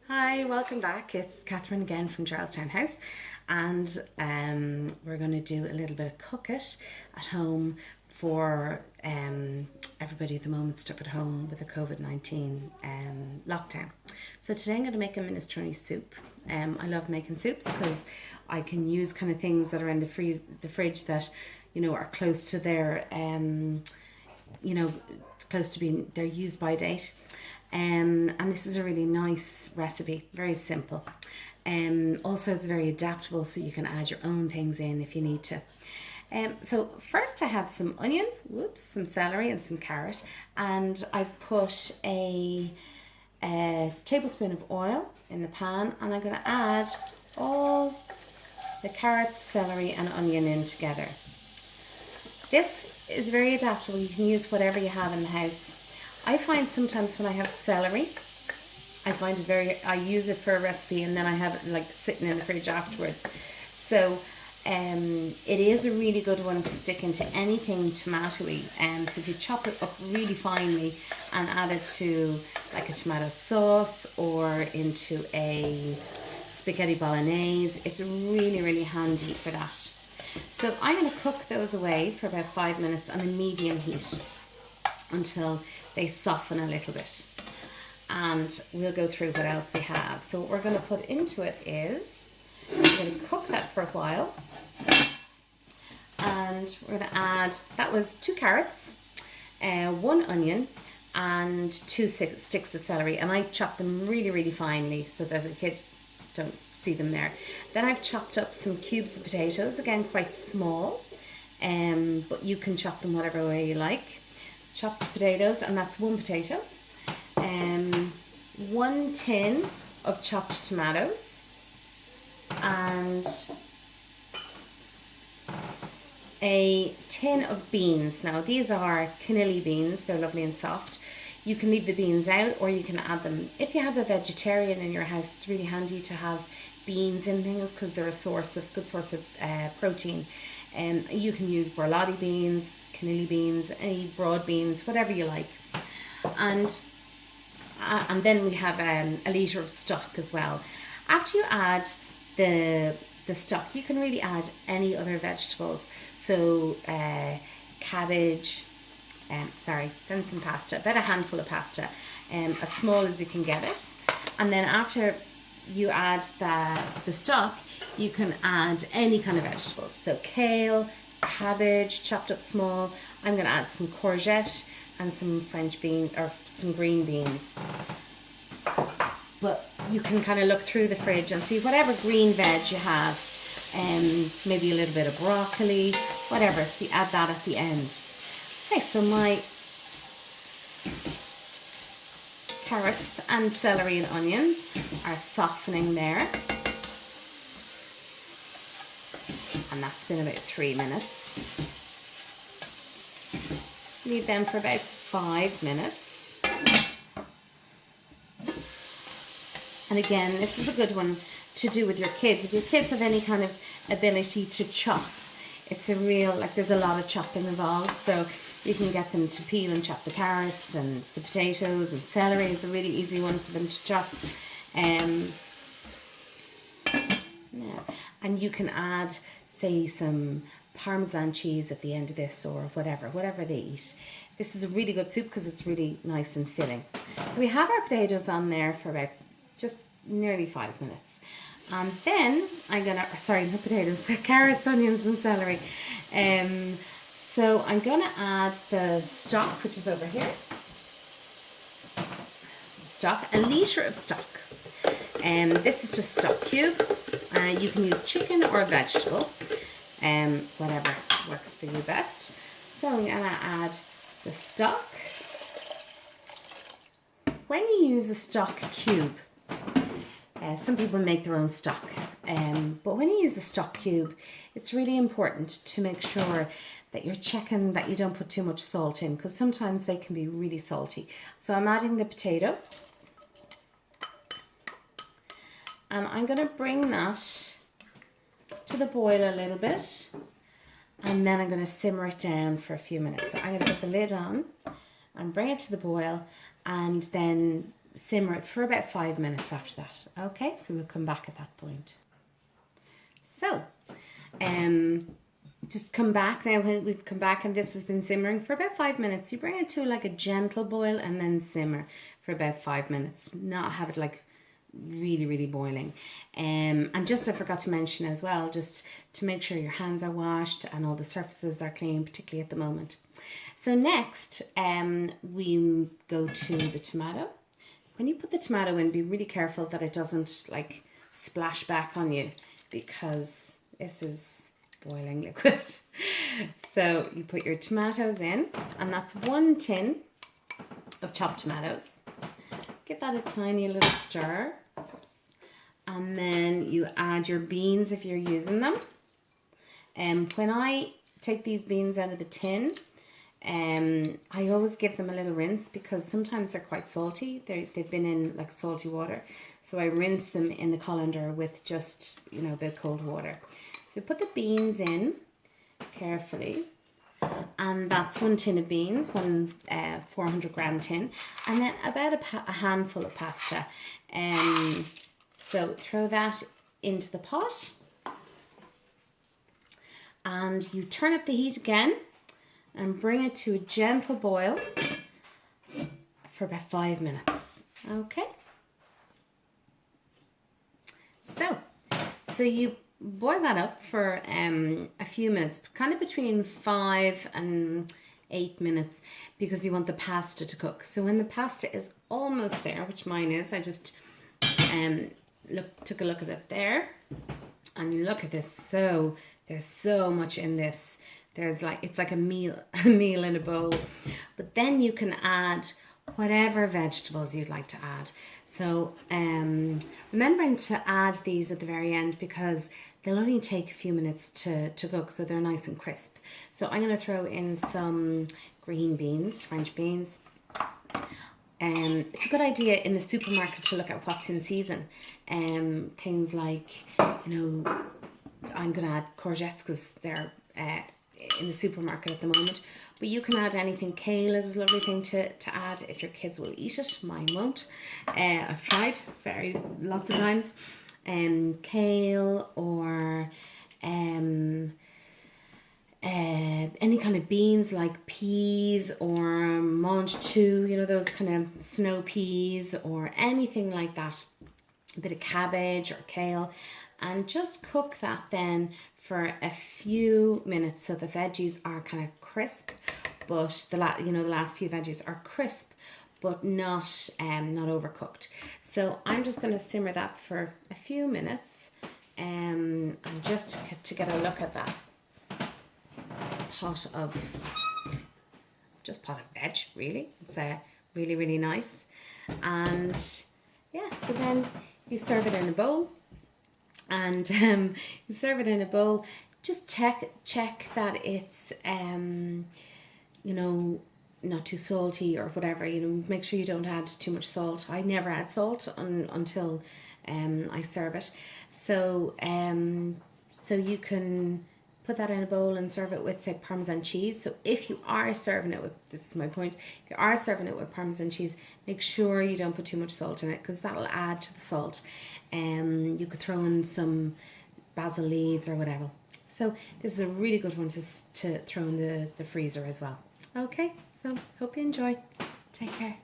Hi, welcome back. It's Catherine again from Geraldstown House, and we're going to do a little bit of cook it at home for everybody at the moment stuck at home with the COVID-19 lockdown. So today I'm going to make a minestrone soup. I love making soups because I can use kind of things that are in the fridge that are close to their close to being their use by date. And this is a really nice recipe, very simple. Also, it's very adaptable, so you can add your own things in if you need to. So first I have some onion, some celery and some carrot, and I've put a tablespoon of oil in the pan, and I'm going to add all the carrots, celery and onion in together. This is very adaptable. You can use whatever you have in the house. I find sometimes when I have celery, I use it for a recipe and then I have it like sitting in the fridge afterwards. So it is a really good one to stick into anything tomatoey. So if you chop it up really finely and add it to like a tomato sauce or into a spaghetti bolognese, it's really, really handy for that. So I'm going to cook those away for about 5 minutes on a medium heat until they soften a little bit, and we'll go through what else we have. So what we're going to put into it is we're going to cook that for a while, and we're going to add, that was 2 carrots, 1 onion and 2 sticks of celery, and I chopped them really, really finely so that the kids don't see them there. Then I've chopped up some cubes of potatoes, again quite small, but you can chop them whatever way you like. Chopped potatoes, and that's 1 potato, 1 tin of chopped tomatoes, and a tin of beans. Now these are cannellini beans, they're lovely and soft. You can leave the beans out or you can add them. If you have a vegetarian in your house, it's really handy to have beans in things because they're a good source of protein. You can use Borlotti beans, cannellini beans, any broad beans, whatever you like. And then we have a litre of stock as well. After you add the stock, you can really add any other vegetables. So cabbage, then some pasta, about a handful of pasta, as small as you can get it. And then after you add the stock, you can add any kind of vegetables. So kale, cabbage, chopped up small. I'm going to add some courgette and some French beans or some green beans. But you can kind of look through the fridge and see whatever green veg you have, maybe a little bit of broccoli, whatever. So you add that at the end. Okay, so my carrots and celery and onion are softening there. And that's been about 3 minutes. Leave them for about 5 minutes. And again, this is a good one to do with your kids. If your kids have any kind of ability to chop, it's a real, there's a lot of chopping involved, so you can get them to peel and chop the carrots and the potatoes, and celery is a really easy one for them to chop. And you can add, say, some Parmesan cheese at the end of this, or whatever they eat. This is a really good soup because it's really nice and filling. So we have our potatoes on there for about just nearly 5 minutes. And then I'm gonna, sorry, not potatoes, the carrots, onions and celery. So I'm gonna add the stock, which is over here. Stock, a litre of stock. This is just stock cube. You can use chicken or vegetable, whatever works for you best. So I'm going to add the stock. When you use a stock cube, some people make their own stock, but when you use a stock cube, it's really important to make sure that you're checking that you don't put too much salt in, because sometimes they can be really salty. So I'm adding the potato. And I'm going to bring that to the boil a little bit, and then I'm going to simmer it down for a few minutes. So I'm going to put the lid on and bring it to the boil, and then simmer it for about 5 minutes after that. Okay, so we'll come back at that point. So, just come back now. When we've come back and this has been simmering for about 5 minutes, you bring it to like a gentle boil and then simmer for about 5 minutes. Not have it like really boiling. And just I forgot to mention as well, just to make sure your hands are washed and all the surfaces are clean, particularly at the moment. So next, we go to the tomato. When you put the tomato in, be really careful that it doesn't like splash back on you, because this is boiling liquid. So you put your tomatoes in, and that's 1 tin of chopped tomatoes. Give that a tiny little stir. Oops. And then you add your beans if you're using them. When I take these beans out of the tin, I always give them a little rinse, because sometimes they're quite salty. They've been in like salty water. So I rinse them in the colander with just, you know, a bit of cold water. So put the beans in carefully. And that's 1 tin of beans, 400 gram tin. And then about a handful of pasta. So throw that into the pot. And you turn up the heat again and bring it to a gentle boil for about 5 minutes. Okay. So you boil that up for a few minutes, kind of between 5 and 8 minutes, because you want the pasta to cook. So when the pasta is almost there, which mine is, I just took a look at it there, and you look at this. So there's so much in this. There's like, it's like a meal in a bowl. But then you can add whatever vegetables you'd like to add. So remembering to add these at the very end, because they'll only take a few minutes to cook, so they're nice and crisp. So I'm going to throw in some green beans, French beans. It's a good idea in the supermarket to look at what's in season. Things like, you know, I'm going to add courgettes because they're in the supermarket at the moment. But you can add anything. Kale is a lovely thing to add if your kids will eat it. Mine won't. I've tried lots of times. Kale or any kind of beans like peas or mangetout, you know, those kind of snow peas or anything like that. A bit of cabbage or kale, and just cook that then for a few minutes so the veggies are kind of crisp, but the last few veggies are crisp but not overcooked. So I'm just going to simmer that for a few minutes, and just to get a look at that pot of veg. Really, it's really nice. And yeah, so then you serve it in a bowl. And you serve it in a bowl. Just check that it's you know, not too salty or whatever. You know, make sure you don't add too much salt. I never add salt until I serve it. So so you can put that in a bowl and serve it with, say, Parmesan cheese. So if you are serving it with, this is my point, if you are serving it with Parmesan cheese, make sure you don't put too much salt in it, because that'll add to the salt. You could throw in some basil leaves or whatever. So this is a really good one to throw in the freezer as well. Okay, so hope you enjoy. Take care.